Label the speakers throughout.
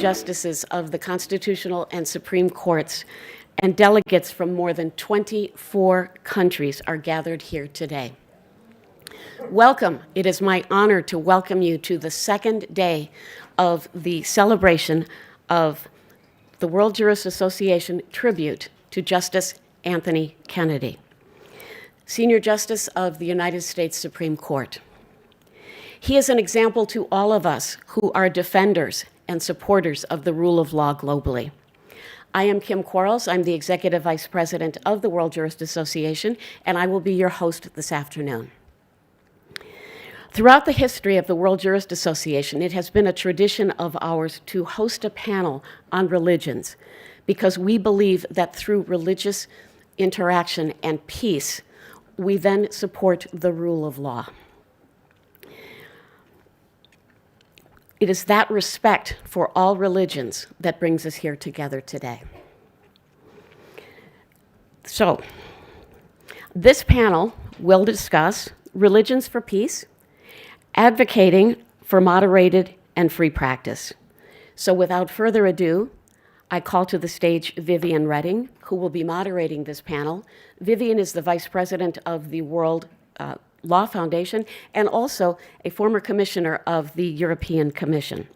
Speaker 1: justices of the Constitutional and Supreme Courts and delegates from more than 24 countries are gathered here today. Welcome. It is my honor to welcome you to the second day of the celebration of the World Jurist Association tribute to Justice Anthony Kennedy, Senior Justice of the United States Supreme Court. He is an example to all of us who are defenders and supporters of the rule of law globally. I am Kim Quarles. I'm the Executive Vice President of the World Jurist Association, and I will be your host this afternoon. Throughout the history of the World Jurist Association, it has been a tradition of ours to host a panel on religions because we believe that through religious interaction and peace, we then support the rule of law. It is that respect for all religions that brings us here together today. So, this panel will discuss religions for peace, advocating for moderated and free practice. So without further ado, I call to the stage Vivian Redding, who will be moderating this panel. Vivian is the Vice President of the World Law Foundation and also a former commissioner of the European Commission.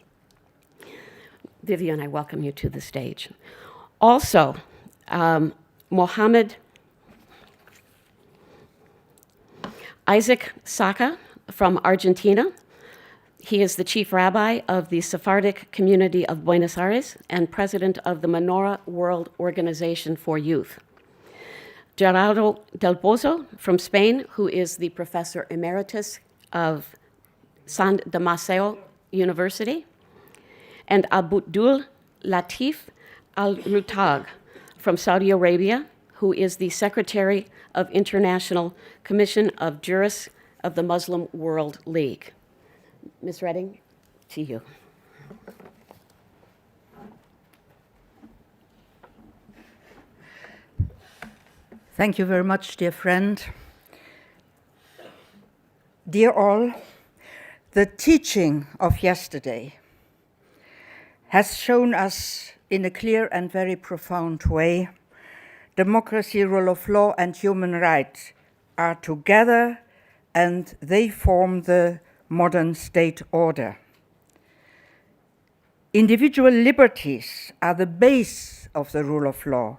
Speaker 1: Vivian, I welcome you to the stage. Also, Mohammed Isaac Saka from Argentina. He is the chief rabbi of the Sephardic community of Buenos Aires and president of the Menorah World Organization for Youth. Gerardo del Pozo from Spain, who is the professor emeritus of San Damasio University, and Abdul Latif Al-Rutag from Saudi Arabia, who is the secretary of International Commission of Jurists of the Muslim World League. Ms. Redding, to you.
Speaker 2: Thank you very much, dear friend. Dear all, the teaching of yesterday has shown us in a clear and very profound way democracy, rule of law, and human rights are together and they form the modern state order. Individual liberties are the base of the rule of law.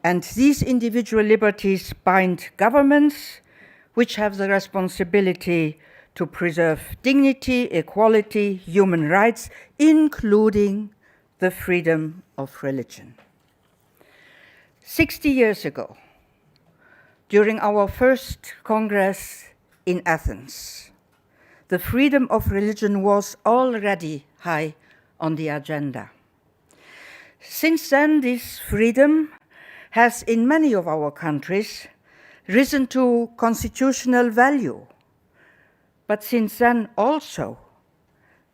Speaker 2: And these individual liberties bind governments, which have the responsibility to preserve dignity, equality, human rights, including the freedom of religion. 60 years ago, during our first Congress in Athens, the freedom of religion was already high on the agenda. Since then, this freedom has, in many of our countries, risen to constitutional value. But since then also,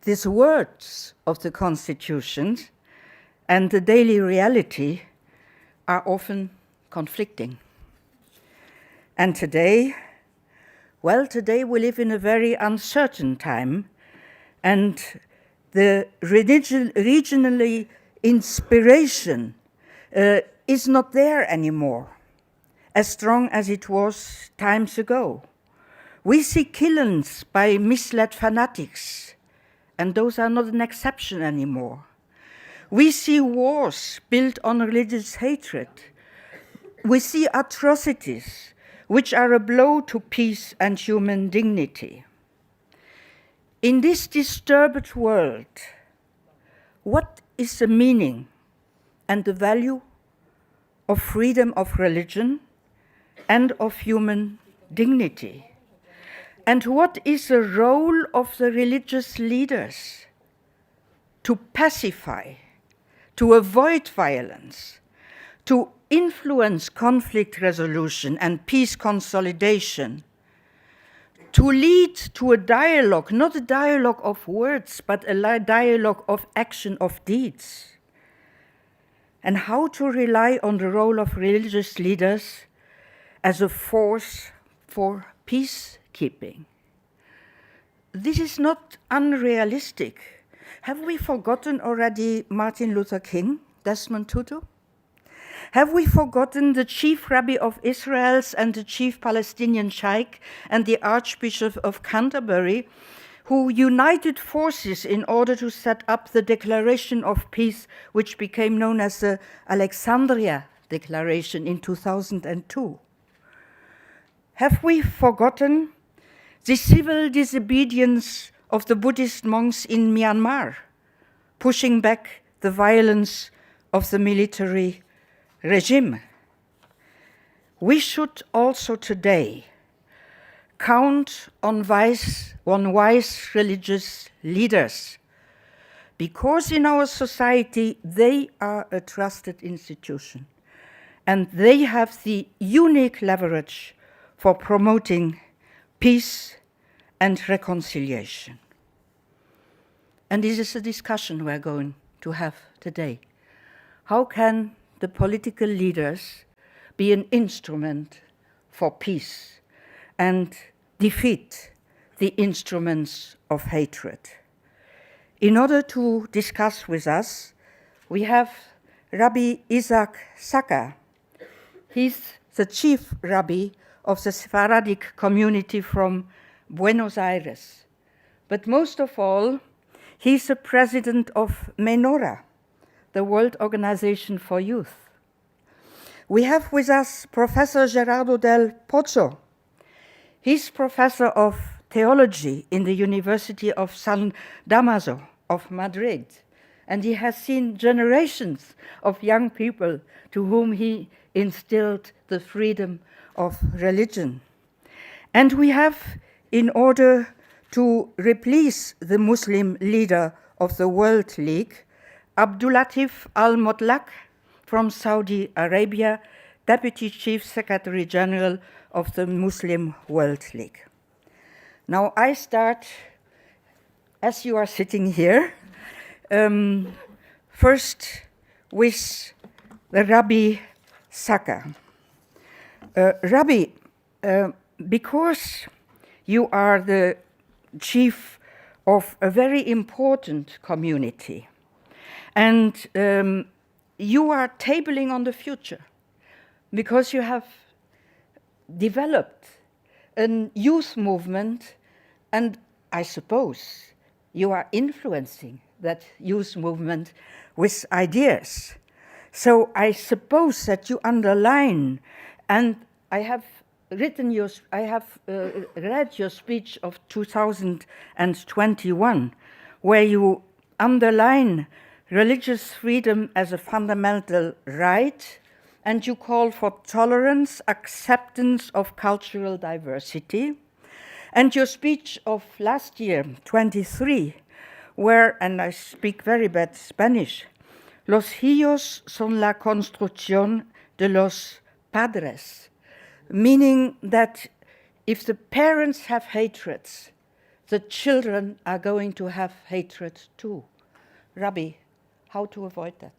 Speaker 2: these words of the Constitution and the daily reality are often conflicting. And today, well, today we live in a very uncertain time, and the regionally inspiration is not there anymore, as strong as it was times ago. We see killings by misled fanatics, and those are not an exception anymore. We see wars built on religious hatred. We see atrocities which are a blow to peace and human dignity. In this disturbed world, what is the meaning and the value of freedom of religion and of human dignity? And what is the role of the religious leaders to pacify, to avoid violence, to influence conflict resolution and peace consolidation, to lead to a dialogue, not a dialogue of words, but a dialogue of action, of deeds? And how to rely on the role of religious leaders as a force for peacekeeping. This is not unrealistic, Have we forgotten already Martin Luther King, Desmond Tutu? Have we forgotten the chief rabbi of Israel's and the chief Palestinian sheikh and the Archbishop of Canterbury, who united forces in order to set up the Declaration of Peace, which became known as the Alexandria Declaration in 2002? Have we forgotten the civil disobedience of the Buddhist monks in Myanmar, pushing back the violence of the military regime? We should also today count on wise religious leaders, because in our society they are a trusted institution and they have the unique leverage for promoting peace and reconciliation. And this is a discussion we're going to have today. How can the political leaders be an instrument for peace and defeat the instruments of hatred? In order to discuss with us, we have Rabbi Isaac Saka. He's the chief rabbi of the Sephardic community from Buenos Aires. But most of all, he's the president of Menorah, the World Organization for Youth. We have with us Professor Gerardo del Pozo. He's professor of theology in the University of San Damaso of Madrid, and he has seen generations of young people to whom he instilled the freedom of religion. And we have, in order to replace the Muslim leader of the World League, Abdulatif Al-Motlaq from Saudi Arabia, Deputy Chief Secretary General of the Muslim World League. Now I start, as you are sitting here, first with the Rabbi Saka. Rabbi, because you are the chief of a very important community, and you are tabling on the future, because you have developed a youth movement, and I suppose you are influencing that youth movement with ideas. So I suppose that you underline, and I have read your speech of 2021, where you underline religious freedom as a fundamental right, and you call for tolerance, acceptance of cultural diversity. And your speech of last year, 23, where, and I speak very bad Spanish, los hijos son la construcción de los padres, meaning that if the parents have hatreds, the children are going to have hatred too. Rabbi, how to avoid that?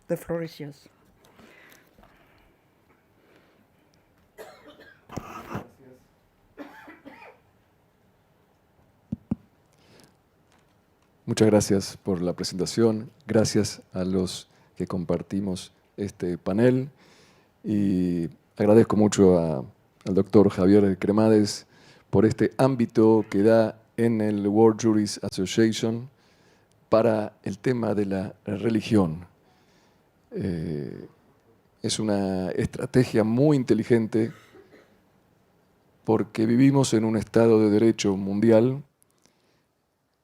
Speaker 2: The floor is yours.
Speaker 3: Muchas gracias por la presentación, gracias a los que compartimos este panel y agradezco mucho al doctor Javier Cremades por este ámbito que da en el World Jurist Association para el tema de la religión. Es una estrategia muy inteligente porque vivimos en un estado de derecho mundial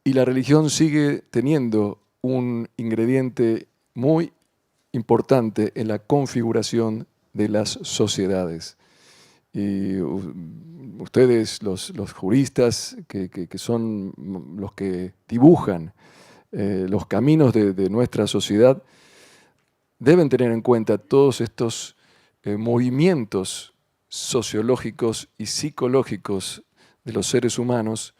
Speaker 3: y la religión sigue teniendo un ingrediente muy importante en la configuración de las sociedades. Y ustedes, los juristas, que son los que dibujan los caminos de nuestra sociedad, deben tener en cuenta todos estos movimientos sociológicos y psicológicos de los seres humanos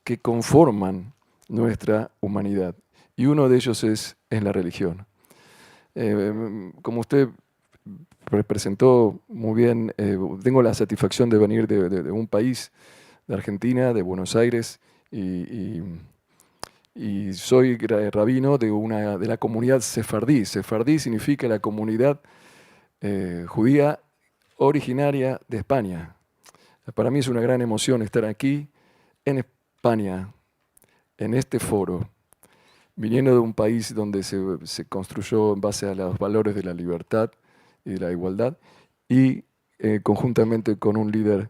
Speaker 3: que conforman nuestra humanidad. Y uno de ellos es la religión. Como usted presentó muy bien, tengo la satisfacción de venir de un país, de Argentina, de Buenos Aires, y y soy rabino de la comunidad sefardí. Sefardí significa la comunidad judía originaria de España. Para mí es una gran emoción estar aquí en España, en este foro, viniendo de un país donde se construyó en base a los valores de la libertad y de la igualdad, y conjuntamente con un líder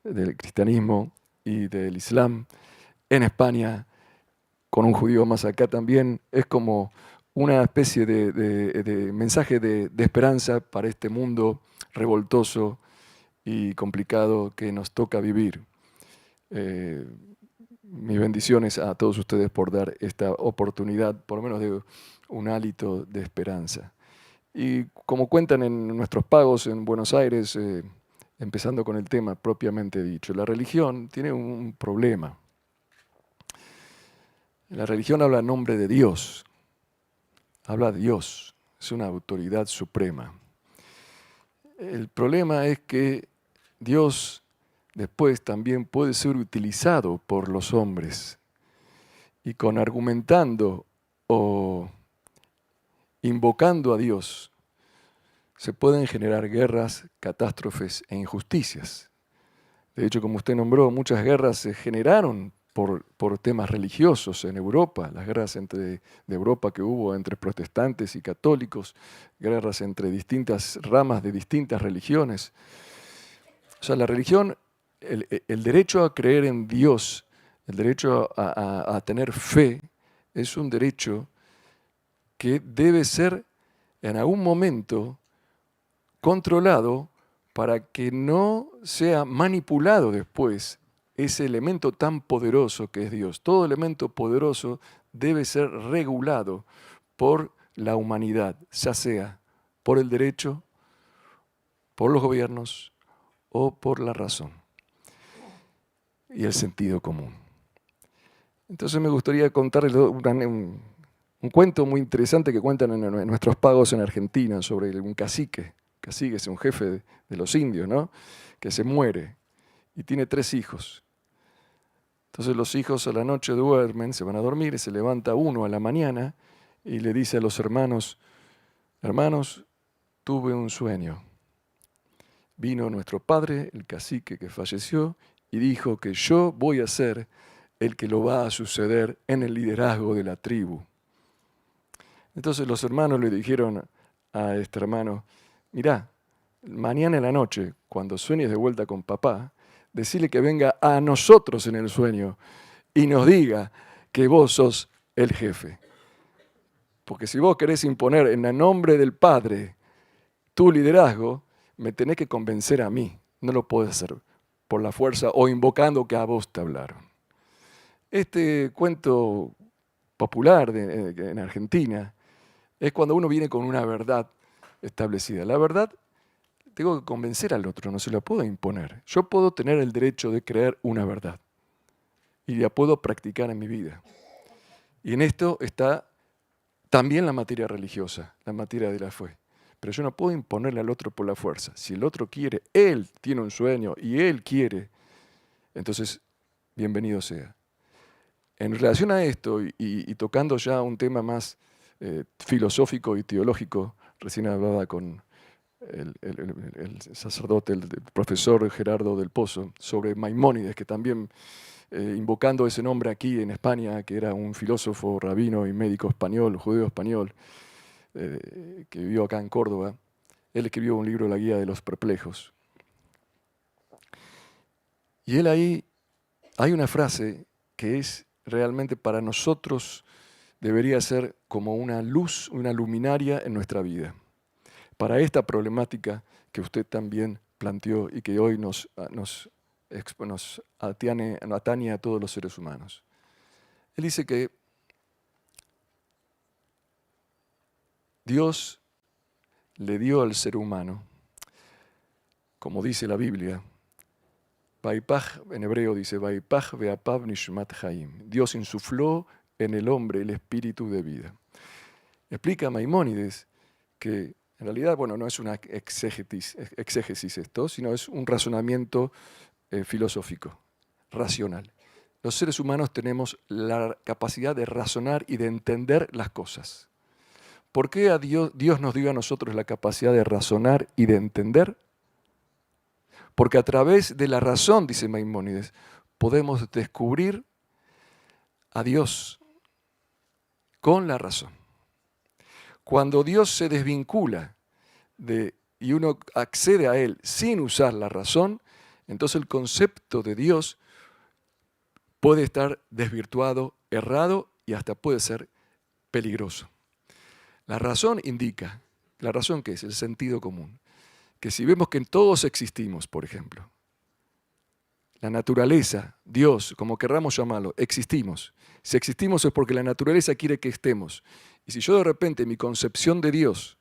Speaker 3: del cristianismo y del islam en España, con un judío más acá también, es como una especie de mensaje de esperanza para este mundo revoltoso y complicado que nos toca vivir. Mis bendiciones a todos ustedes por dar esta oportunidad, por lo menos de un hálito de esperanza. Y como cuentan en nuestros pagos en Buenos Aires, empezando con el tema propiamente dicho, la religión tiene un problema. La religión habla en nombre de Dios, habla de Dios, es una autoridad suprema. El problema es que Dios después también puede ser utilizado por los hombres y con argumentando o invocando a Dios se pueden generar guerras, catástrofes e injusticias. De hecho, como usted nombró, muchas guerras se generaron por temas religiosos en Europa, las guerras de Europa que hubo entre protestantes y católicos, guerras entre distintas ramas de distintas religiones. O sea, la religión, el derecho a creer en Dios, el derecho a tener fe, es un derecho que debe ser en algún momento controlado para que no sea manipulado después ese elemento tan poderoso que es Dios. Todo elemento poderoso debe ser regulado por la humanidad, ya sea por el derecho, por los gobiernos o por la razón y el sentido común. Entonces me gustaría contarles un cuento muy interesante que cuentan en nuestros pagos en Argentina sobre un cacique. Cacique es un jefe de los indios, ¿no? Que se muere y tiene 3 hijos. Entonces los hijos a la noche duermen, se van a dormir, y se levanta uno a la mañana y le dice a los hermanos, hermanos, tuve un sueño. Vino nuestro padre, el cacique que falleció, y dijo que yo voy a ser el que lo va a suceder en el liderazgo de la tribu. Entonces los hermanos le dijeron a este hermano, mirá, mañana en la noche, cuando sueñes de vuelta con papá, decile que venga a nosotros en el sueño y nos diga que vos sos el jefe. Porque si vos querés imponer en el nombre del Padre tu liderazgo, me tenés que convencer a mí. No lo podés hacer por la fuerza o invocando que a vos te hablaron. Este cuento popular en Argentina es cuando uno viene con una verdad establecida. La verdad tengo que convencer al otro, no se la puedo imponer. Yo puedo tener el derecho de creer una verdad y la puedo practicar en mi vida. Y en esto está también la materia religiosa, la materia de la fe. Pero yo no puedo imponerle al otro por la fuerza. Si el otro quiere, él tiene un sueño y él quiere, entonces bienvenido sea. En relación a esto y tocando ya un tema más filosófico y teológico, recién hablaba con el sacerdote, el profesor Gerardo del Pozo, sobre Maimónides, que también, invocando ese nombre aquí en España, que era un filósofo, rabino y médico español, judío español, que vivió acá en Córdoba, él escribió un libro, La Guía de los Perplejos. Y él ahí, hay una frase que es realmente para nosotros, debería ser como una luz, una luminaria en nuestra vida, para esta problemática que usted también planteó y que hoy nos atañe a todos los seres humanos. Él dice que Dios le dio al ser humano, como dice la Biblia, en hebreo dice, Dios insufló en el hombre el espíritu de vida. Explica Maimónides que en realidad, bueno, no es una exégesis esto, sino es un razonamiento filosófico, racional. los seres humanos tenemos la capacidad de razonar y de entender las cosas. ¿Por qué a Dios nos dio a nosotros la capacidad de razonar y de entender? Porque a través de la razón, dice Maimónides, podemos descubrir a Dios con la razón. Cuando Dios se desvincula y uno accede a Él sin usar la razón, entonces el concepto de Dios puede estar desvirtuado, errado y hasta puede ser peligroso. La razón indica, ¿la razón qué es? El sentido común. Que si vemos que todos existimos, por ejemplo, la naturaleza, Dios, como querramos llamarlo, existimos. Si existimos es porque la naturaleza quiere que estemos. Y si yo de repente mi concepción de Dios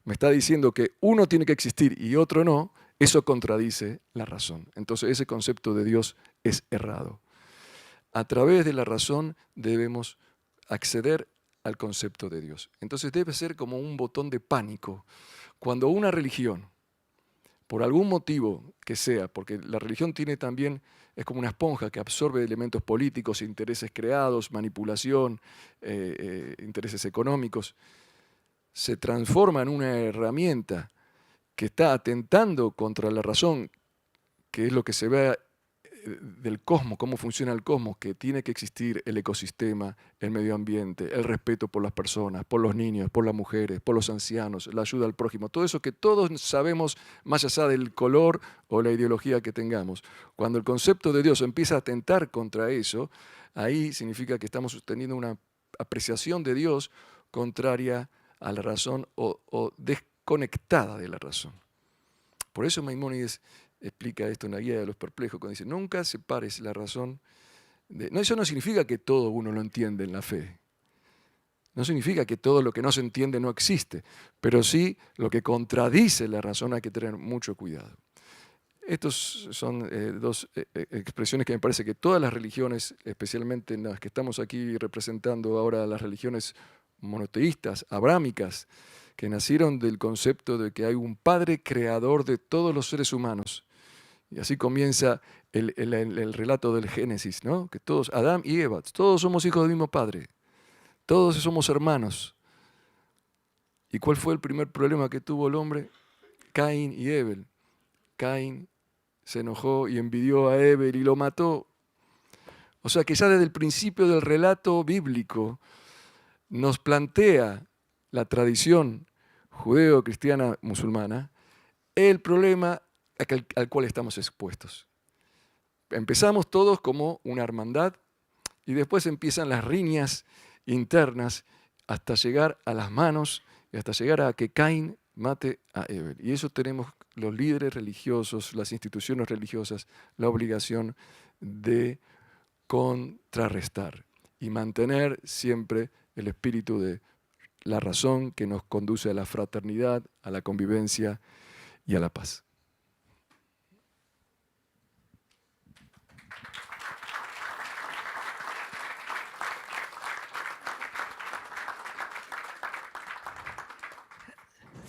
Speaker 3: me está diciendo que uno tiene que existir y otro no, eso contradice la razón. Entonces ese concepto de Dios es errado. A través de la razón debemos acceder al concepto de Dios. Entonces debe ser como un botón de pánico. Cuando una religión, por algún motivo que sea, porque la religión tiene también, es como una esponja que absorbe elementos políticos, intereses creados, manipulación, intereses económicos, se transforma en una herramienta que está atentando contra la razón, que es lo que se ve del cosmos, cómo funciona el cosmos, que tiene que existir el ecosistema, el medio ambiente, el respeto por las personas, por los niños, por las mujeres, por los ancianos, la ayuda al prójimo, todo eso que todos sabemos más allá del color o la ideología que tengamos. Cuando el concepto de Dios empieza a atentar contra eso, ahí significa que estamos teniendo una apreciación de Dios contraria a la razón o desconectada de la razón. Por eso Maimónides explica esto en la Guía de los Perplejos, cuando dice, nunca separes la razón. No, eso no significa que todo uno lo entiende en la fe. No significa que todo lo que no se entiende no existe, pero sí lo que contradice la razón hay que tener mucho cuidado. Estas son dos expresiones que me parece que todas las religiones, especialmente en las que estamos aquí representando ahora las religiones monoteístas, abrámicas, que nacieron del concepto de que hay un Padre creador de todos los seres humanos. Y así comienza el relato del Génesis, ¿no? Que todos, Adán y Eva, todos somos hijos del mismo Padre, todos somos hermanos. ¿Y cuál fue el primer problema que tuvo el hombre? Caín y Abel. Caín se enojó y envidió a Abel y lo mató. O sea que ya desde el principio del relato bíblico nos plantea la tradición judeo-cristiana musulmana el problema al cual estamos expuestos. Empezamos todos como una hermandad y después empiezan las riñas internas hasta llegar a las manos y hasta llegar a que Caín mate a Abel. Y eso tenemos los líderes religiosos, las instituciones religiosas, la obligación de contrarrestar y mantener siempre el espíritu de la razón que nos conduce a la fraternidad, a la convivencia y a la paz.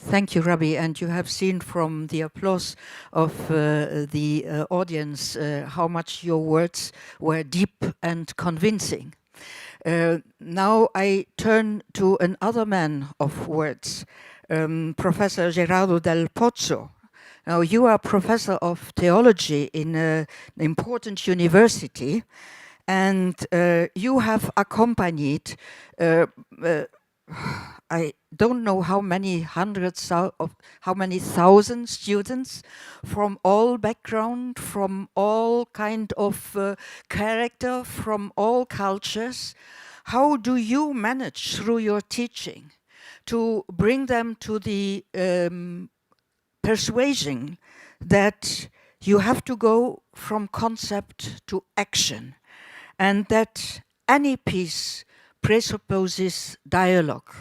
Speaker 2: Thank you, Rabbi. And you have seen from the applause of the audience how much your words were deep and convincing. Now I turn to another man of words, Professor Gerardo Del Pozzo. Now you are professor of theology in an important university, and you have accompanied I don't know how many hundreds of, how many thousand students from all background, from all kind of character, from all cultures. How do you manage through your teaching to bring them to the persuasion that you have to go from concept to action, and that any peace presupposes dialogue,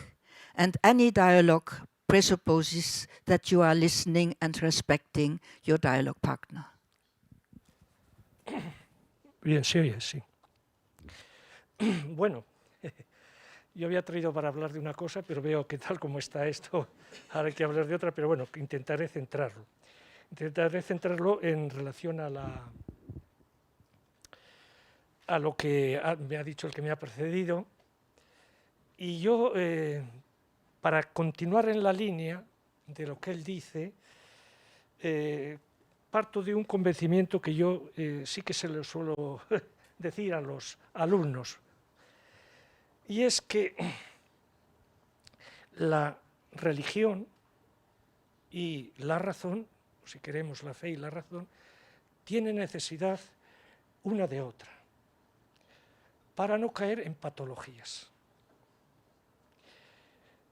Speaker 2: and any dialogue presupposes that you are listening and respecting your dialogue partner?
Speaker 4: Bien, se oye, sí. Bueno, yo había traído para hablar de una cosa, pero veo que tal como está esto, ahora hay que hablar de otra, pero bueno, intentaré centrarlo. Intentaré centrarlo en relación a a lo que me ha dicho el que me ha precedido, y yo, para continuar en la línea de lo que él dice, parto de un convencimiento que yo sí que se lo suelo decir a los alumnos, y es que la religión y la razón, si queremos la fe y la razón, tienen necesidad una de otra, para no caer en patologías.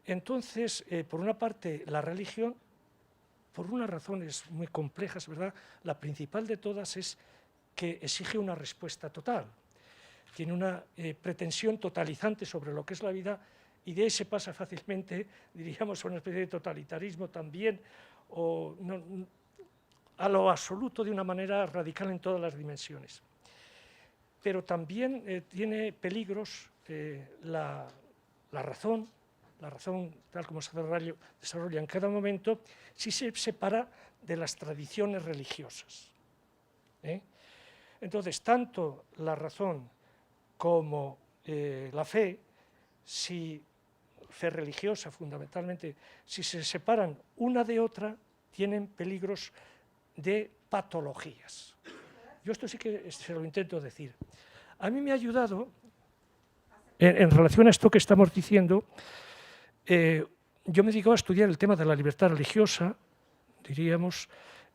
Speaker 4: Entonces, por una parte, la religión, por unas razones muy complejas, ¿verdad? La principal de todas es que exige una respuesta total. Tiene una pretensión totalizante sobre lo que es la vida, y de ahí se pasa fácilmente, diríamos, a una especie de totalitarismo también, o a lo absoluto de una manera radical en todas las dimensiones. Pero también tiene peligros la razón, tal como se desarrolla en cada momento, si se separa de las tradiciones religiosas. Entonces, tanto la razón como la fe, si fe religiosa fundamentalmente, si se separan una de otra, tienen peligros de patologías. Yo esto sí que se lo intento decir. A mí me ha ayudado, en relación a esto que estamos diciendo, yo me dedico a estudiar el tema de la libertad religiosa, diríamos,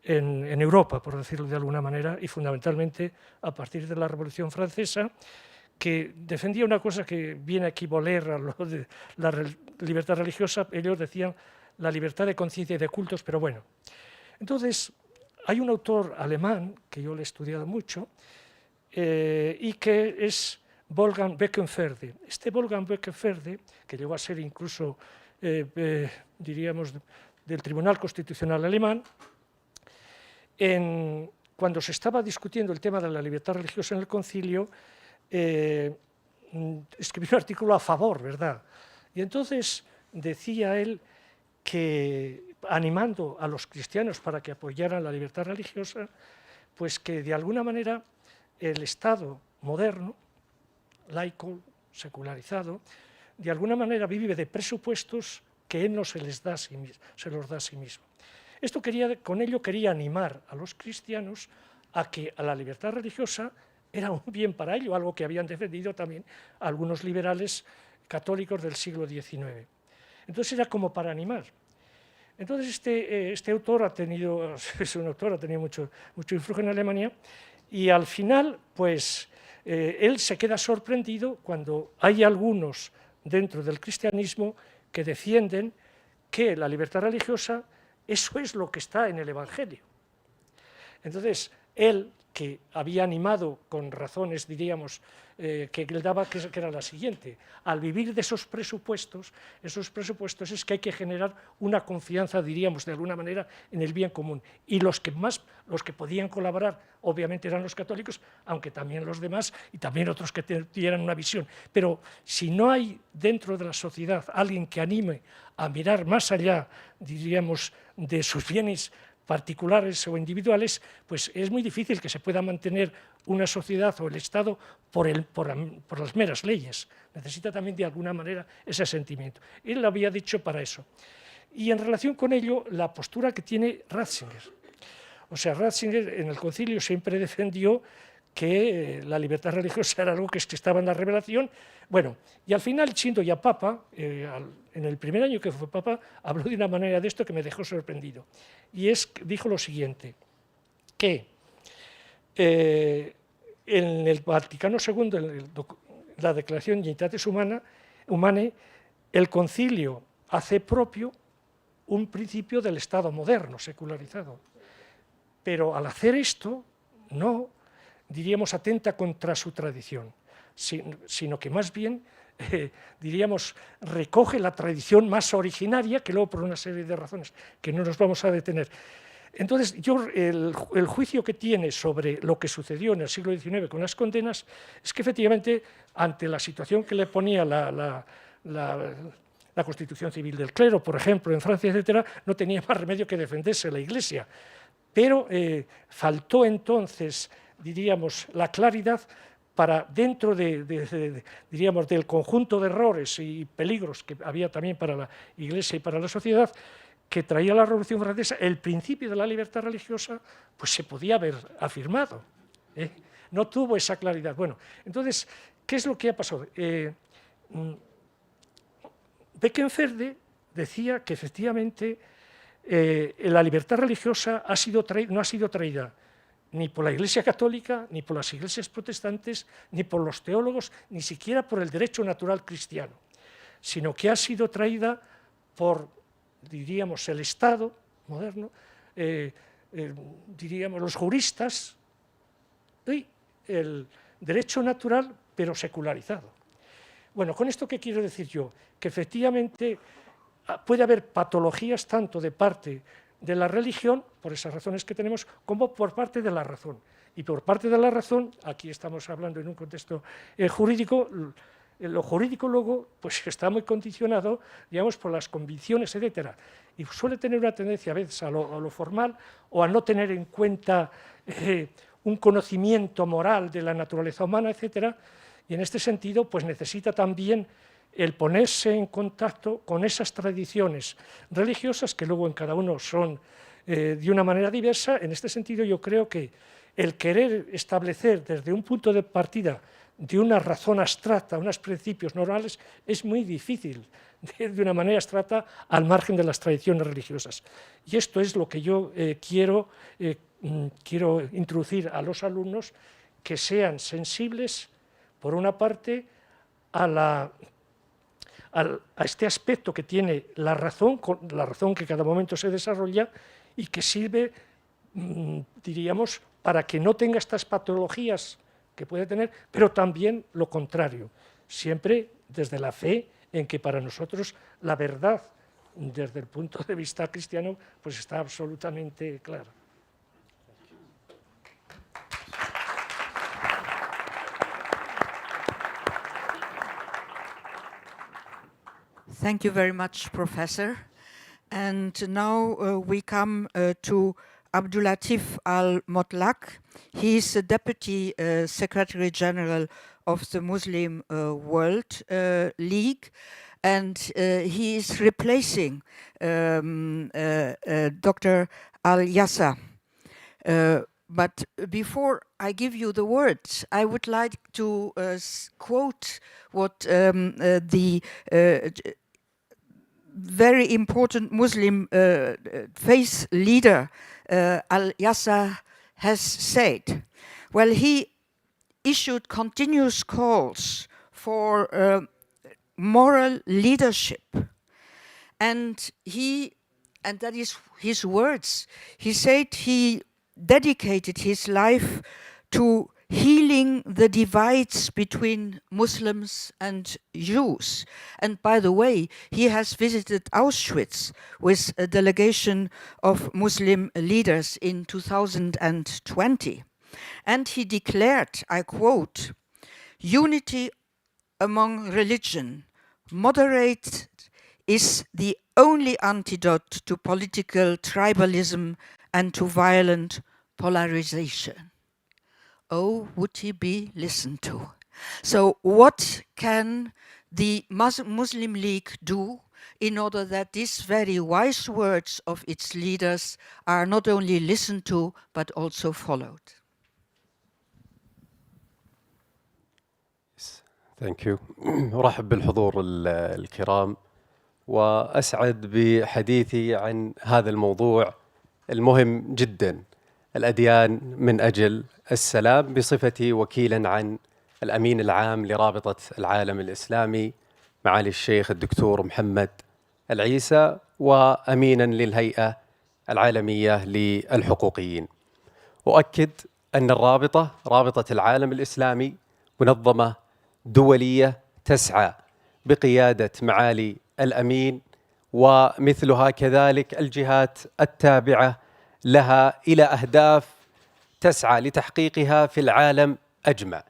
Speaker 4: en Europa, por decirlo de alguna manera, y fundamentalmente a partir de la Revolución Francesa, que defendía una cosa que viene a equivaler a lo de la libertad religiosa. Ellos decían la libertad de conciencia y de cultos, pero bueno. Entonces, hay un autor alemán, que yo le he estudiado mucho, y que es Wolfgang Bekenferde. Este Wolfgang Bekenferde, que llegó a ser incluso, diríamos, del Tribunal Constitucional alemán, cuando se estaba discutiendo el tema de la libertad religiosa en el concilio, escribió un artículo a favor, ¿verdad? Y entonces decía él que, animando a los cristianos para que apoyaran la libertad religiosa, pues que de alguna manera el Estado moderno, laico, secularizado, de alguna manera vive de presupuestos que él no se les da a sí mismo, se los da a sí mismo. Con ello quería animar a los cristianos a que a la libertad religiosa era un bien para ello, algo que habían defendido también algunos liberales católicos del siglo XIX. Entonces era como para animar. Entonces este autor es un autor, ha tenido mucho influjo en Alemania, y al final, pues, él se queda sorprendido cuando hay algunos dentro del cristianismo que defienden que la libertad religiosa, eso es lo que está en el Evangelio. Entonces, él, que había animado con razones, diríamos, que él daba, que era la siguiente: al vivir de esos presupuestos es que hay que generar una confianza, diríamos, de alguna manera, en el bien común. Y los que podían colaborar, obviamente, eran los católicos, aunque también los demás, y también otros que tuvieran una visión. Pero si no hay dentro de la sociedad alguien que anime a mirar más allá, diríamos, de sus bienes particulares o individuales, pues es muy difícil que se pueda mantener una sociedad o el Estado por las meras leyes. Necesita también de alguna manera ese sentimiento. Él lo había dicho para eso. Y en relación con ello, la postura que tiene Ratzinger. O sea, Ratzinger en el concilio siempre defendió que la libertad religiosa era algo que estaba en la revelación. Bueno, y al final, siendo ya papa, en el primer año que fue papa, habló de una manera de esto que me dejó sorprendido. Y dijo lo siguiente, que en el Vaticano II, en la Declaración Dignitatis Humanae, el concilio hace propio un principio del Estado moderno, secularizado. Pero al hacer esto, no, diríamos, atenta contra su tradición, sino que más bien, diríamos, recoge la tradición más originaria, que luego por una serie de razones que no nos vamos a detener. Entonces, el juicio que tiene sobre lo que sucedió en el siglo XIX con las condenas es que efectivamente, ante la situación que le ponía la Constitución Civil del Clero, por ejemplo, en Francia, etcétera, no tenía más remedio que defenderse la Iglesia. Pero faltó entonces, diríamos, la claridad para dentro diríamos, del conjunto de errores y peligros que había también para la Iglesia y para la sociedad, que traía la Revolución Francesa, el principio de la libertad religiosa, pues se podía haber afirmado, ¿eh? No tuvo esa claridad. Bueno, entonces, ¿qué es lo que ha pasado? Beckenfelde decía que efectivamente la libertad religiosa no ha sido traída ni por la Iglesia Católica, ni por las iglesias protestantes, ni por los teólogos, ni siquiera por el derecho natural cristiano, sino que ha sido traída por, diríamos, el Estado moderno, diríamos, los juristas, y el derecho natural, pero secularizado. Bueno, ¿con esto qué quiero decir yo? Que efectivamente puede haber patologías tanto de parte de la religión, por esas razones que tenemos, como por parte de la razón. Y por parte de la razón, aquí estamos hablando en un contexto jurídico, lo jurídico luego pues está muy condicionado, digamos, por las convicciones, etcétera, y suele tener una tendencia a veces a lo formal o a no tener en cuenta un conocimiento moral de la naturaleza humana, etcétera, y en este sentido pues necesita también el ponerse en contacto con esas tradiciones religiosas que luego en cada uno son de una manera diversa. En este sentido yo creo que el querer establecer desde un punto de partida de una razón abstracta, unos principios normales, es muy difícil de una manera abstracta al margen de las tradiciones religiosas. Y esto es lo que yo quiero introducir a los alumnos, que sean sensibles, por una parte, a este aspecto que tiene la razón que cada momento se desarrolla y que sirve, diríamos, para que no tenga estas patologías que puede tener, pero también lo contrario, siempre desde la fe en que para nosotros la verdad, desde el punto de vista cristiano, pues está absolutamente clara.
Speaker 2: Thank you very much, Professor. And now we come to Abdulatif Al-Motlaq. He is the Deputy Secretary General of the Muslim World League, and he is replacing Dr. Al-Yassa. But before I give you the words, I would like to quote what the very important Muslim faith leader Al-Yassa has said. Well, he issued continuous calls for moral leadership, and that is his words. He said he dedicated his life to healing the divides between Muslims and Jews. And by the way, he has visited Auschwitz with a delegation of Muslim leaders in 2020. And he declared, I quote, "Unity among religion, moderate, is the only antidote to political tribalism and to violent polarization." Oh, would he be listened to? So what can the Muslim League do in order that these very wise words of its leaders are not only listened to, but also followed?
Speaker 5: Thank you. أرحب بالحضور الكرام وأسعد بحديثي عن هذا الموضوع المهم جدا، الأديان من أجل السلام، بصفتي وكيلا عن الأمين العام لرابطة العالم الإسلامي معالي الشيخ الدكتور محمد العيسى، وأمينا للهيئة العالمية للحقوقيين. أؤكد أن الرابطة، رابطة العالم الإسلامي، منظمة دولية تسعى بقيادة معالي الأمين ومثلها كذلك الجهات التابعة لها إلى أهداف تسعى لتحقيقها في العالم أجمع،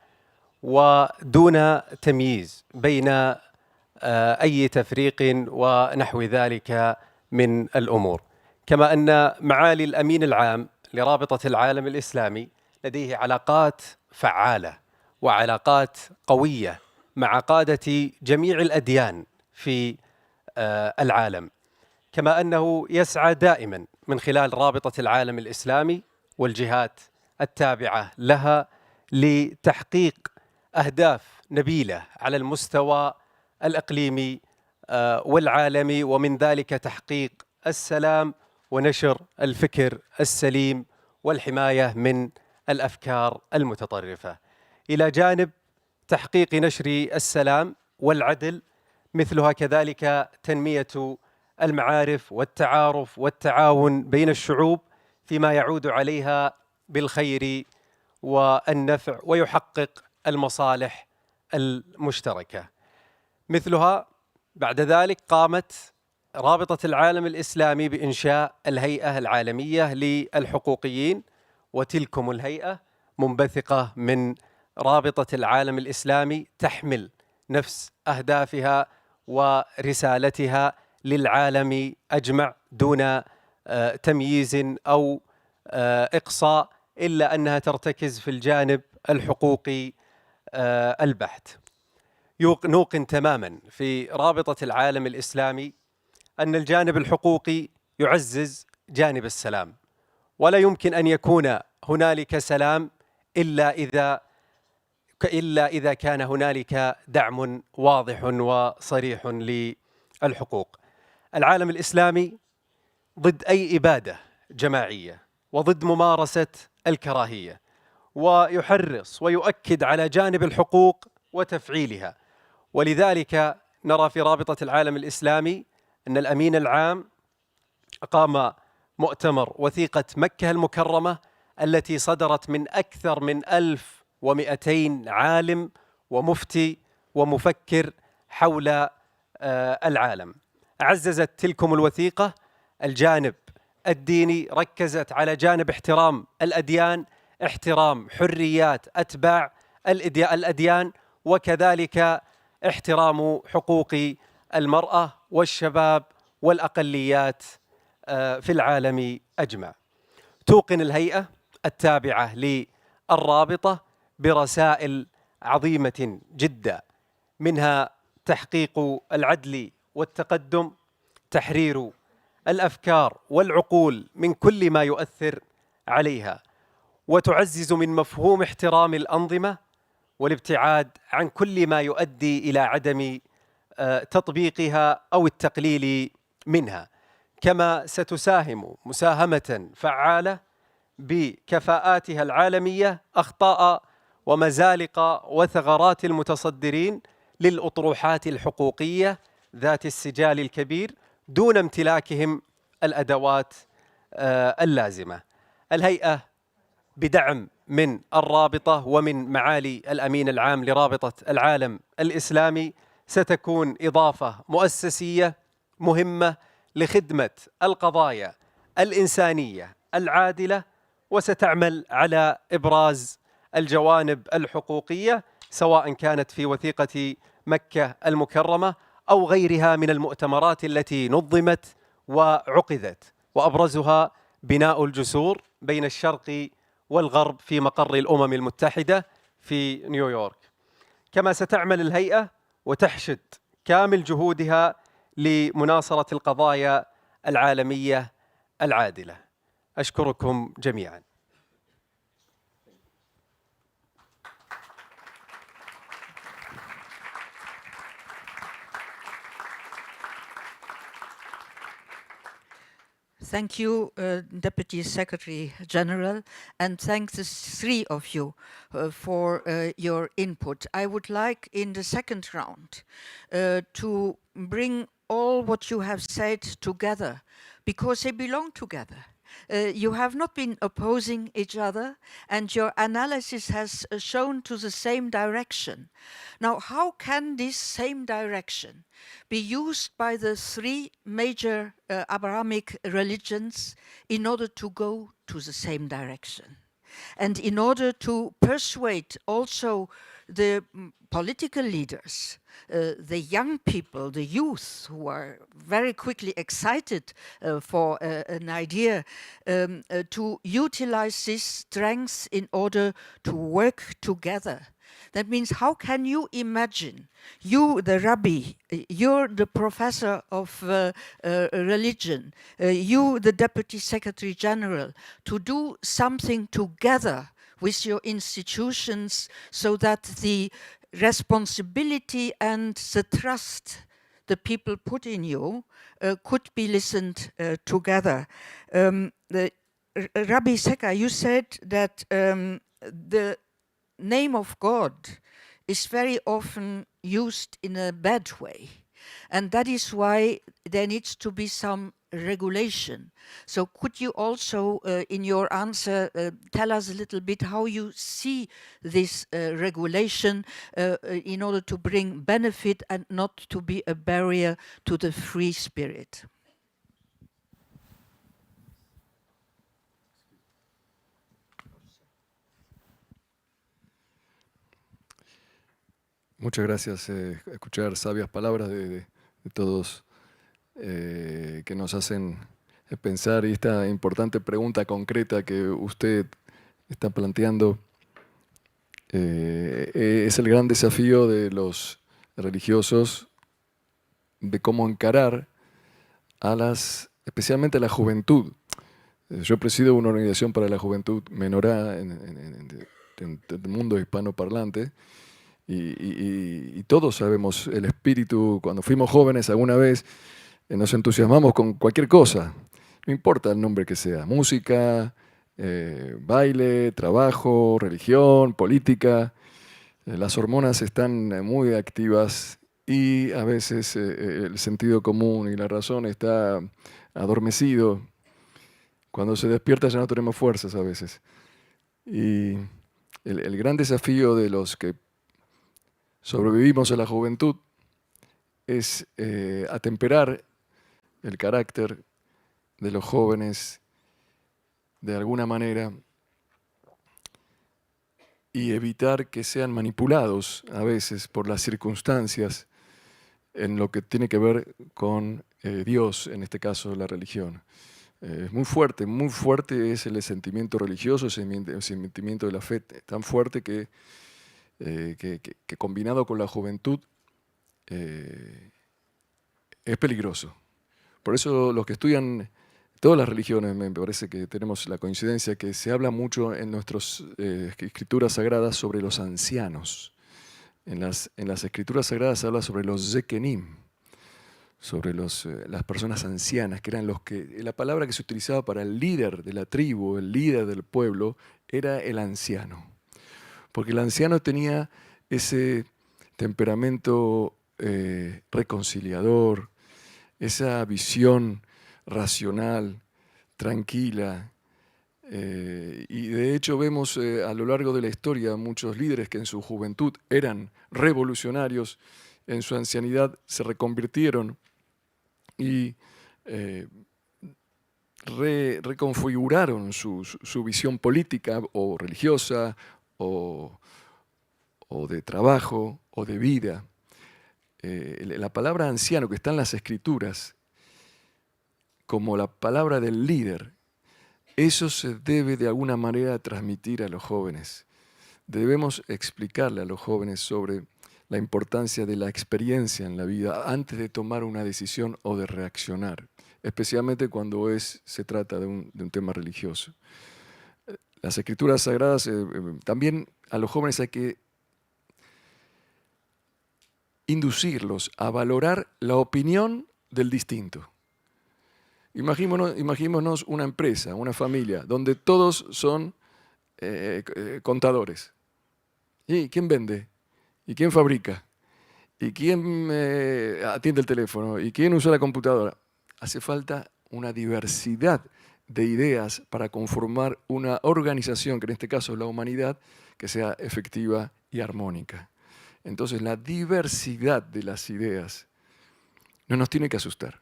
Speaker 5: ودون تمييز بين أي تفريق ونحو ذلك من الأمور. كما أن معالي الأمين العام لرابطة العالم الإسلامي لديه علاقات فعالة وعلاقات قوية مع قادة جميع الأديان في العالم، كما أنه يسعى دائما من خلال رابطة العالم الإسلامي والجهات التابعة لها لتحقيق أهداف نبيلة على المستوى الإقليمي والعالمي، ومن ذلك تحقيق السلام ونشر الفكر السليم والحماية من الأفكار المتطرفة، إلى جانب تحقيق نشر السلام والعدل، مثلها كذلك تنمية المعارف والتعارف والتعاون بين الشعوب فيما يعود عليها بالخير والنفع ويحقق المصالح المشتركة. مثلها بعد ذلك قامت رابطة العالم الإسلامي بإنشاء الهيئة العالمية للحقوقيين، وتلكم الهيئة منبثقة من رابطة العالم الإسلامي، تحمل نفس أهدافها ورسالتها للعالم أجمع دون تمييز أو إقصاء، إلا أنها ترتكز في الجانب الحقوقي البحت. نوقن تماما في رابطة العالم الإسلامي أن الجانب الحقوقي يعزز جانب السلام، ولا يمكن أن يكون هنالك سلام إلا إذا كان هنالك دعم واضح وصريح للحقوق. العالم الإسلامي ضد أي إبادة جماعية وضد ممارسة الكراهية، ويحرص ويؤكد على جانب الحقوق وتفعيلها. ولذلك نرى في رابطة العالم الإسلامي أن الأمين العام أقام مؤتمر وثيقة مكة المكرمة التي صدرت من أكثر من 1200 عالم ومفتي ومفكر حول العالم. عززت تلكم الوثيقة الجانب الديني، ركزت على جانب احترام الأديان، احترام حريات أتباع الأديان، وكذلك احترام حقوق المرأة والشباب والأقليات في العالم أجمع. توقن الهيئة التابعة للرابطة برسائل عظيمة جدا، منها تحقيق العدل والتقدم، تحرير الأفكار والعقول من كل ما يؤثر عليها، وتعزز من مفهوم احترام الأنظمة والابتعاد عن كل ما يؤدي إلى عدم تطبيقها أو التقليل منها، كما ستساهم مساهمة فعالة بكفاءاتها العالمية أخطاء ومزالق وثغرات المتصدرين للأطروحات الحقوقية ذات السجال الكبير دون امتلاكهم الأدوات اللازمة. الهيئة بدعم من الرابطة ومن معالي الأمين العام لرابطة العالم الإسلامي ستكون إضافة مؤسسية مهمة لخدمة القضايا الإنسانية العادلة، وستعمل على إبراز الجوانب الحقوقية سواء كانت في وثيقة مكة المكرمة أو غيرها من المؤتمرات التي نظمت وعقدت، وأبرزها بناء الجسور بين الشرق والغرب في مقر الأمم المتحدة في نيويورك. كما ستعمل الهيئة وتحشد كامل جهودها لمناصرة القضايا العالمية العادلة. أشكركم جميعا.
Speaker 2: Thank you, Deputy Secretary General, and thanks the three of you for your input. I would like in the second round to bring all what you have said together, because they belong together. You have not been opposing each other, and your analysis has shown to the same direction. Now, how can this same direction be used by the three major Abrahamic religions in order to go to the same direction? And in order to persuade also the political leaders, the young people, the youth who are very quickly excited for an idea, to utilize this strength in order to work together That means, how can you imagine, you, the rabbi, you're the professor of religion, you, the deputy secretary general, to do something together with your institutions so that the responsibility and the trust the people put in you could be listened together. Rabbi Secker, you said that the name of God is very often used in a bad way. And that is why there needs to be some regulation. So could you also, in your answer, tell us a little bit how you see this regulation in order to bring benefit and not to be a barrier to the free spirit?
Speaker 3: Muchas gracias. Escuchar sabias palabras de todos que nos hacen pensar, y esta importante pregunta concreta que usted está planteando es el gran desafío de los religiosos de cómo encarar especialmente a la juventud. Yo presido una organización para la juventud menorá en el mundo hispanoparlante. Y todos sabemos el espíritu, cuando fuimos jóvenes alguna vez, nos entusiasmamos con cualquier cosa, no importa el nombre que sea, música, baile, trabajo, religión, política. Las hormonas están muy activas y a veces el sentido común y la razón está adormecido. Cuando se despierta ya no tenemos fuerzas a veces. Y el gran desafío de los que sobrevivimos a la juventud es atemperar el carácter de los jóvenes de alguna manera y evitar que sean manipulados a veces por las circunstancias en lo que tiene que ver con Dios, en este caso la religión. Es muy fuerte es el sentimiento religioso, el sentimiento de la fe, tan fuerte que combinado con la juventud es peligroso. Por eso los que estudian todas las religiones, me parece que tenemos la coincidencia que se habla mucho en nuestras escrituras sagradas sobre los ancianos. En las escrituras sagradas se habla sobre los zekenim, sobre las personas ancianas, que eran la palabra que se utilizaba para el líder de la tribu, el líder del pueblo, era el anciano. Porque el anciano tenía ese temperamento reconciliador, esa visión racional, tranquila. Y de hecho vemos a lo largo de la historia muchos líderes que en su juventud eran revolucionarios, en su ancianidad se reconvirtieron y reconfiguraron su visión política o religiosa, o de trabajo, o de vida. La palabra anciano que está en las escrituras, como la palabra del líder, eso se debe de alguna manera transmitir a los jóvenes. Debemos explicarle a los jóvenes sobre la importancia de la experiencia en la vida antes de tomar una decisión o de reaccionar, especialmente cuando se trata de un tema religioso. Las escrituras sagradas, también a los jóvenes hay que inducirlos a valorar la opinión del distinto. Imaginémonos una empresa, una familia, donde todos son contadores. ¿Y quién vende? ¿Y quién fabrica? ¿Y quién atiende el teléfono? ¿Y quién usa la computadora? Hace falta una diversidad de ideas para conformar una organización, que en este caso es la humanidad, que sea efectiva y armónica. Entonces la diversidad de las ideas no nos tiene que asustar.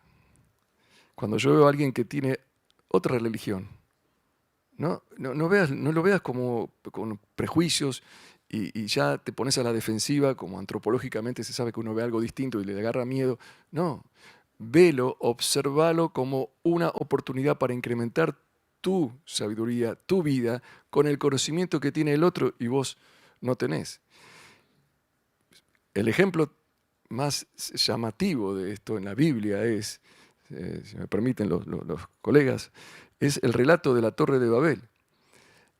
Speaker 3: Cuando yo veo a alguien que tiene otra religión, no lo veas como con prejuicios y ya te pones a la defensiva, como antropológicamente se sabe que uno ve algo distinto y le agarra miedo. No, velo, observalo como una oportunidad para incrementar tu sabiduría, tu vida, con el conocimiento que tiene el otro y vos no tenés. El ejemplo más llamativo de esto en la Biblia es, si me permiten los colegas, es el relato de la Torre de Babel.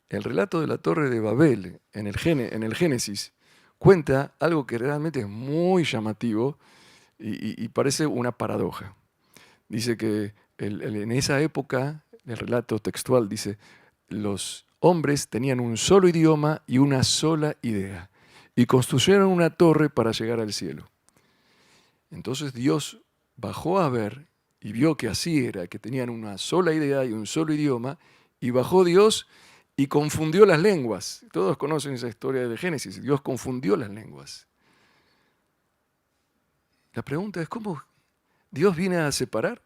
Speaker 3: El relato de la Torre de Babel en el Génesis cuenta algo que realmente es muy llamativo y parece una paradoja. Dice que en esa época, el relato textual dice, los hombres tenían un solo idioma y una sola idea, y construyeron una torre para llegar al cielo. Entonces Dios bajó a ver y vio que así era, que tenían una sola idea y un solo idioma, y bajó Dios y confundió las lenguas. Todos conocen esa historia de Génesis. Dios confundió las lenguas. La pregunta es, ¿cómo Dios viene a separar?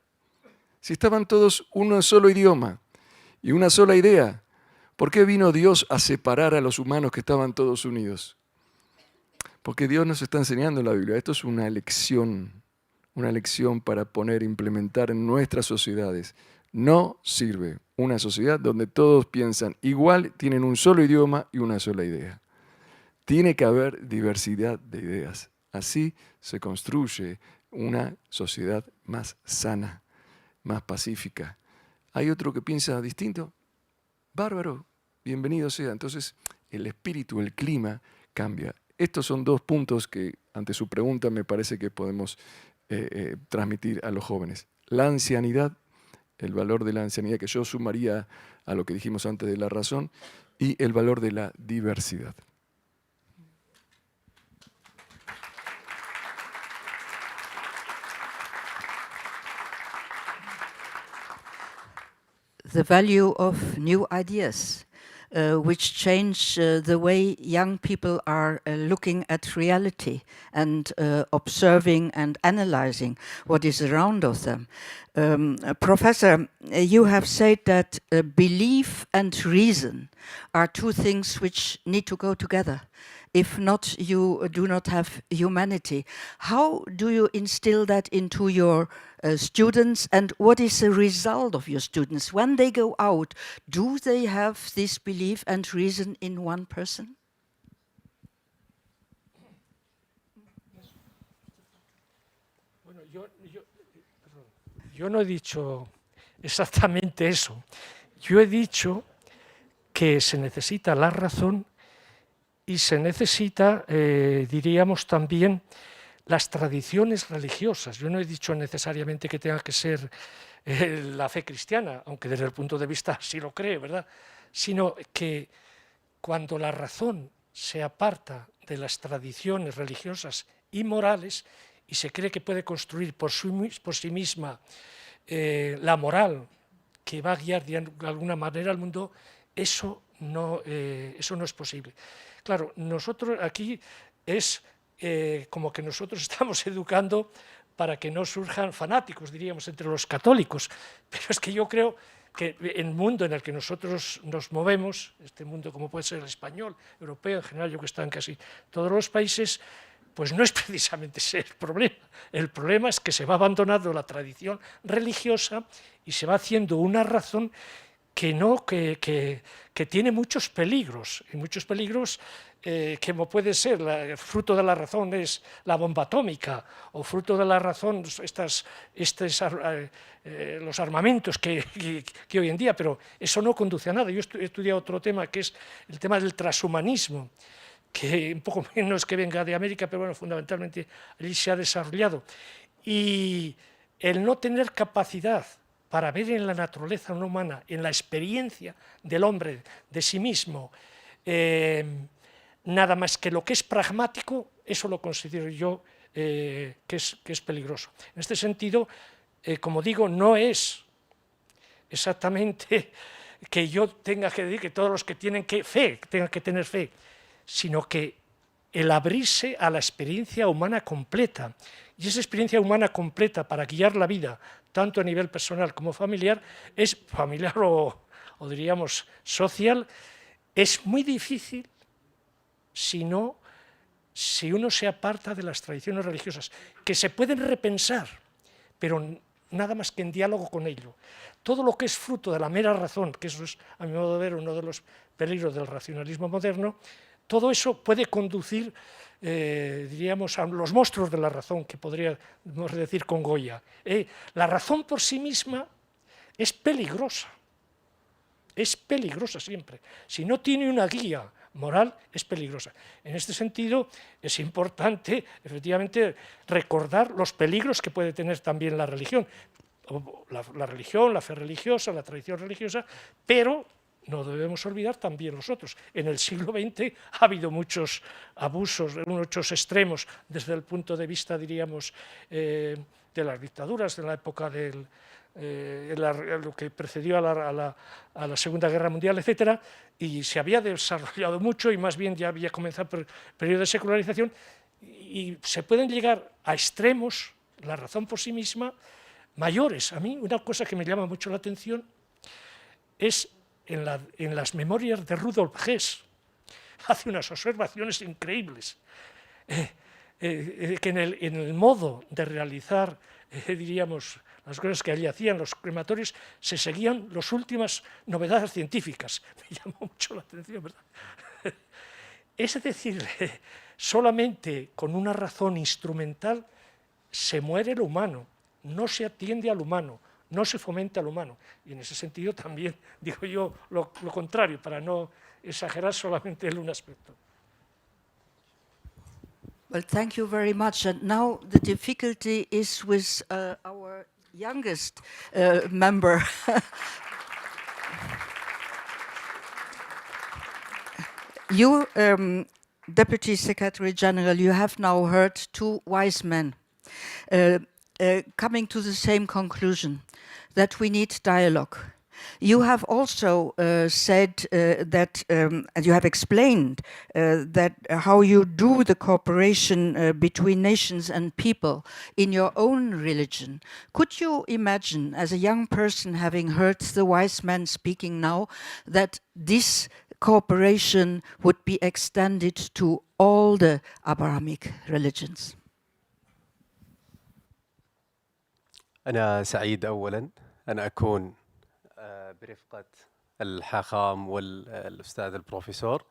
Speaker 3: Si estaban todos un solo idioma y una sola idea, ¿por qué vino Dios a separar a los humanos que estaban todos unidos? Porque Dios nos está enseñando en la Biblia. Esto es una lección para poner, implementar en nuestras sociedades. No sirve una sociedad donde todos piensan igual, tienen un solo idioma y una sola idea. Tiene que haber diversidad de ideas. Así se construye una sociedad más sana, más pacífica. ¿Hay otro que piensa distinto? Bárbaro, bienvenido sea. Entonces, el espíritu, el clima cambia. Estos son dos puntos que, ante su pregunta, me parece que podemos transmitir a los jóvenes. La ancianidad, el valor de la ancianidad, que yo sumaría a lo que dijimos antes de la razón, y el valor de la diversidad.
Speaker 2: The value of new ideas, which change the way young people are looking at reality and observing and analyzing what is around of them. Professor, you have said that belief and reason are two things which need to go together. If not, you do not have humanity. How do you instill that into your students, and what is the result of your students? When they go out, do they have this belief and reason in one person?
Speaker 4: Bueno, yo no he dicho exactamente eso. Yo he dicho que se necesita la razón y se necesita, diríamos también, las tradiciones religiosas. Yo no he dicho necesariamente que tenga que ser la fe cristiana, aunque desde el punto de vista sí lo cree, ¿verdad? Sino que cuando la razón se aparta de las tradiciones religiosas y morales y se cree que puede construir por sí misma la moral que va a guiar de alguna manera al mundo, eso no es posible. Claro, nosotros aquí es como que nosotros estamos educando para que no surjan fanáticos, diríamos, entre los católicos, pero es que yo creo que el mundo en el que nosotros nos movemos, este mundo como puede ser el español, europeo, en general, yo que estoy en casi todos los países, pues no es precisamente ese el problema. El problema es que se va abandonando la tradición religiosa y se va haciendo una razón que tiene muchos peligros, y muchos peligros como puede ser, el fruto de la razón es la bomba atómica, o fruto de la razón los armamentos que hoy en día, pero eso no conduce a nada. Yo he estudiado otro tema, que es el tema del transhumanismo, que un poco menos que venga de América, pero bueno, fundamentalmente allí se ha desarrollado. Y el no tener capacidad para ver en la naturaleza humana, en la experiencia del hombre, de sí mismo, nada más que lo que es pragmático, eso lo considero yo que es peligroso. En este sentido, como digo, no es exactamente que yo tenga que decir que todos los que tienen tengan que tener fe, sino que el abrirse a la experiencia humana completa. Y esa experiencia humana completa para guiar la vida, tanto a nivel personal como familiar, es familiar o diríamos social, es muy difícil si uno se aparta de las tradiciones religiosas, que se pueden repensar, pero nada más que en diálogo con ello. Todo lo que es fruto de la mera razón, que eso es, a mi modo de ver, uno de los peligros del racionalismo moderno, todo eso puede conducir, diríamos, a los monstruos de la razón, que podríamos decir con Goya. La razón por sí misma es peligrosa siempre. Si no tiene una guía moral, es peligrosa. En este sentido, es importante, efectivamente, recordar los peligros que puede tener también la religión. La religión, la fe religiosa, la tradición religiosa, pero no debemos olvidar también los otros. En el siglo XX ha habido muchos abusos, muchos extremos, desde el punto de vista, diríamos, de las dictaduras, de la época lo que precedió a la Segunda Guerra Mundial, etcétera, y se había desarrollado mucho y más bien ya había comenzado el periodo de secularización, y se pueden llegar a extremos, la razón por sí misma, mayores. A mí una cosa que me llama mucho la atención es en las memorias de Rudolf Hess. Hace unas observaciones increíbles, que en el modo de realizar, diríamos, las cosas que allí hacían los crematorios, se seguían las últimas novedades científicas. Me llamó mucho la atención, ¿verdad? Es decir, solamente con una razón instrumental se muere el humano, no se atiende al humano, no se fomenta al humano. Y en ese sentido también digo yo lo contrario, para no exagerar solamente en un aspecto.
Speaker 2: Well, thank you very much. And now the difficulty is with our youngest member. You, Deputy Secretary General, you have now heard two wise men coming to the same conclusion, that we need dialogue. You have also said that, and you have explained that how you do the cooperation between nations and people in your own religion. Could you imagine, as a young person having heard the wise men speaking now, that this cooperation would be extended to all the Abrahamic religions?
Speaker 5: أنا سعيد أولاً أن أكون برفقة الحاخام والأستاذ البروفيسور،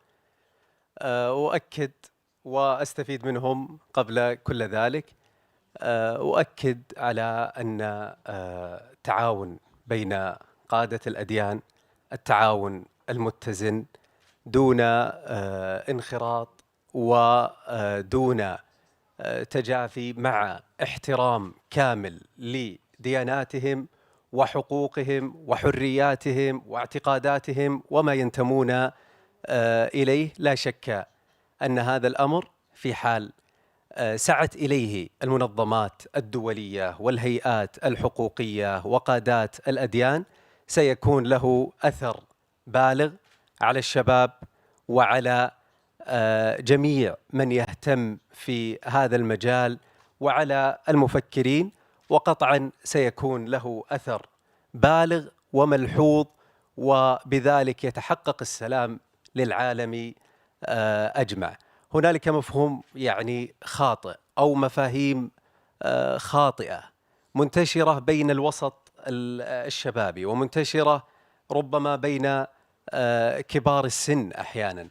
Speaker 5: أؤكد وأستفيد منهم. قبل كل ذلك أؤكد على أن التعاون بين قادة الأديان، التعاون المتزن دون انخراط ودون تجافي، مع احترام كامل لدياناتهم وحقوقهم وحرياتهم واعتقاداتهم وما ينتمون إليه. لا شك أن هذا الأمر في حال سعت إليه المنظمات الدولية والهيئات الحقوقية وقادات الأديان سيكون له أثر بالغ على الشباب وعلى جميع من يهتم في هذا المجال وعلى المفكرين، وقطعا سيكون له أثر بالغ وملحوظ، وبذلك يتحقق السلام للعالم أجمع. هنالك مفهوم يعني خاطئ أو مفاهيم خاطئة منتشرة بين الوسط الشبابي ومنتشرة ربما بين كبار السن أحيانا.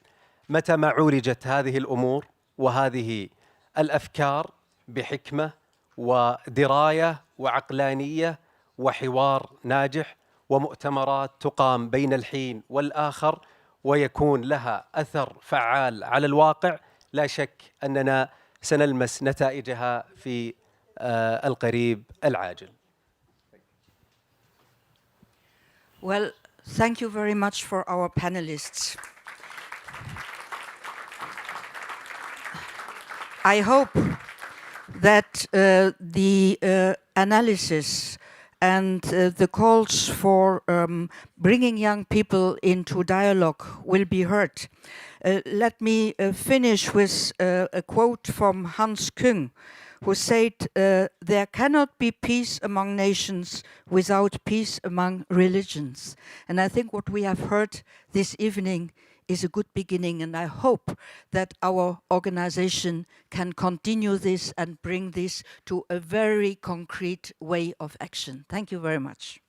Speaker 5: متى ما عولجت هذه الأمور وهذه الأفكار بحكمة ودراية وعقلانية وحوار ناجح ومؤتمرات تقام بين الحين والآخر ويكون لها أثر فعال على الواقع، لا شك أننا سنلمس نتائجها في القريب العاجل.
Speaker 2: Well, thank you very much for our panelists. I hope that the analysis and the calls for bringing young people into dialogue will be heard. Let me finish with a quote from Hans Küng, who said, there cannot be peace among nations without peace among religions. And I think what we have heard this evening is a good beginning, and I hope that our organization can continue this and bring this to a very concrete way of action. Thank you very much.